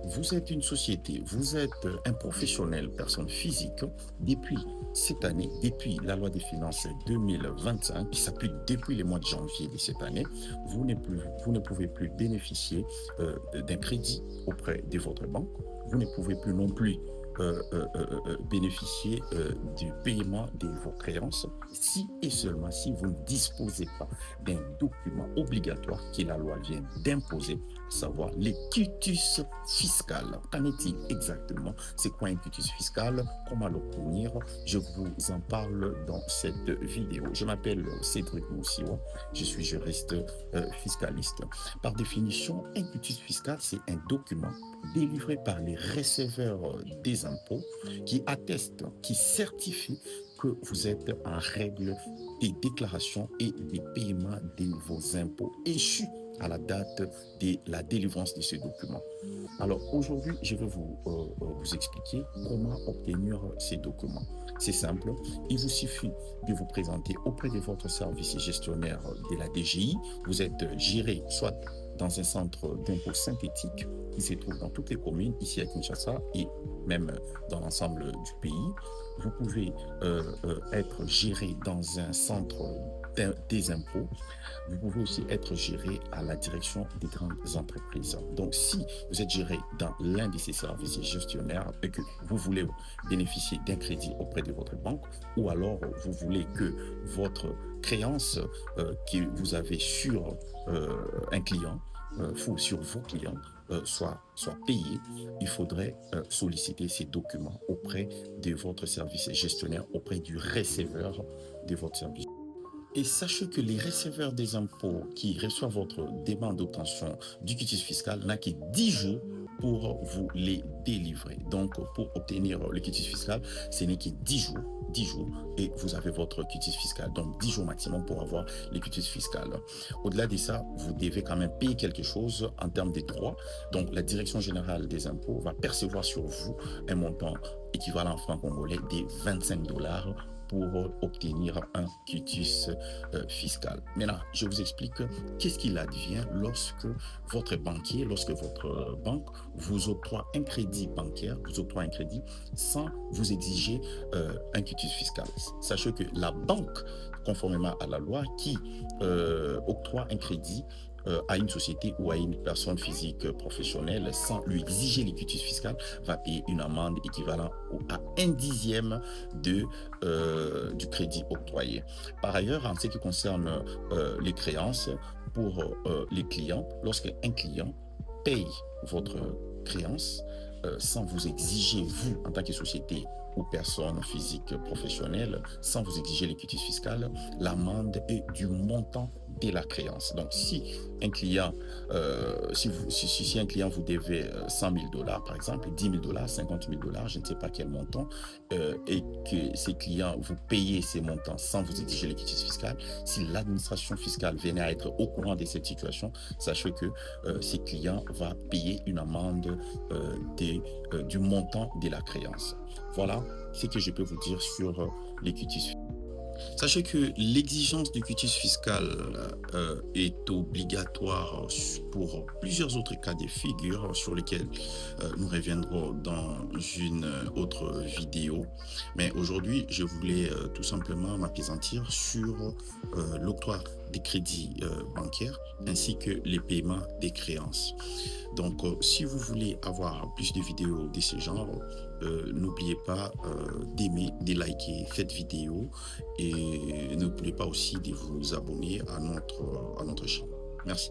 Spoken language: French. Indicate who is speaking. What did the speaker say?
Speaker 1: vous êtes une société, vous êtes un professionnel, personne physique, depuis cette année, depuis la loi des finances 2025, qui s'applique depuis le mois de janvier de cette année, vous ne pouvez plus bénéficier d'un crédit auprès de votre banque. Vous ne pouvez plus non plus bénéficier du paiement de vos créances si et seulement si vous ne disposez pas d'un document obligatoire que la loi vient d'imposer, à savoir les quitus fiscal. Qu'en est-il exactement? C'est quoi un quitus fiscal? Comment l'obtenir? Je vous en parle dans cette vidéo. Je m'appelle Cédric Moussiwa, je suis juriste fiscaliste. Par définition, un quitus fiscal, c'est un document délivré par les receveurs des impôts qui atteste, qui certifie que vous êtes en règle des déclarations et des paiements de vos impôts échus à la date de la délivrance de ce document. Alors aujourd'hui, je vais vous expliquer comment obtenir ces documents. C'est simple, il vous suffit de vous présenter auprès de votre service gestionnaire de la DGI. Vous êtes géré soit dans un centre d'impôt synthétique qui se trouve dans toutes les communes ici à Kinshasa et même dans l'ensemble du pays. Vous pouvez être géré dans un centre des impôts. Vous pouvez aussi être géré à la direction des grandes entreprises. Donc, si vous êtes géré dans l'un de ces services gestionnaires et que vous voulez bénéficier d'un crédit auprès de votre banque, ou alors vous voulez que votre créance que vous avez sur un client, ou sur vos clients, soit payée, il faudrait solliciter ces documents auprès de votre service gestionnaire, auprès du receveur de votre service. Et sachez que les receveurs des impôts qui reçoivent votre demande d'obtention du quitus fiscal n'ont que 10 jours pour vous les délivrer. Donc, pour obtenir le quitus fiscal, ce n'est que 10 jours, et vous avez votre quitus fiscal. Donc, 10 jours maximum pour avoir le quitus fiscal. Au-delà de ça, vous devez quand même payer quelque chose en termes de droits. Donc, la Direction générale des impôts va percevoir sur vous un montant équivalent en francs congolais de 25 $ pour obtenir un quitus fiscal. Maintenant, je vous explique qu'est-ce qu'il advient lorsque votre banquier, lorsque votre banque vous octroie un crédit bancaire, vous octroie un crédit sans vous exiger un quitus fiscal. Sachez que la banque, conformément à la loi, qui octroie un crédit à une société ou à une personne physique professionnelle sans lui exiger le quitus fiscal, va payer une amende équivalente à 1/10 du crédit octroyé. Par ailleurs, en ce qui concerne les créances, pour les clients, lorsqu'un client paye votre créance sans vous exiger, vous, en tant que société ou personne physique professionnelle, sans vous exiger le quitus fiscal, l'amende est du montant de la créance. Donc, si un client, si un client vous devait 100 000 $ par exemple, 10 000 $, 50 000 $, je ne sais pas quel montant, et que ces clients vous payez ces montants sans vous exiger le quitus fiscal, si l'administration fiscale venait à être au courant de cette situation, sachez que ces clients vont payer une amende du montant de la créance. Voilà ce que je peux vous dire sur les quitus. Sachez que l'exigence du quitus fiscal est obligatoire pour plusieurs autres cas de figure sur lesquels nous reviendrons dans une autre vidéo. Mais aujourd'hui, je voulais tout simplement m'appesantir sur l'octroi des crédits bancaires ainsi que les paiements des créances. Donc, si vous voulez avoir plus de vidéos de ce genre, n'oubliez pas d'aimer, de liker cette vidéo et n'oubliez pas aussi de vous abonner à notre chaîne. Merci.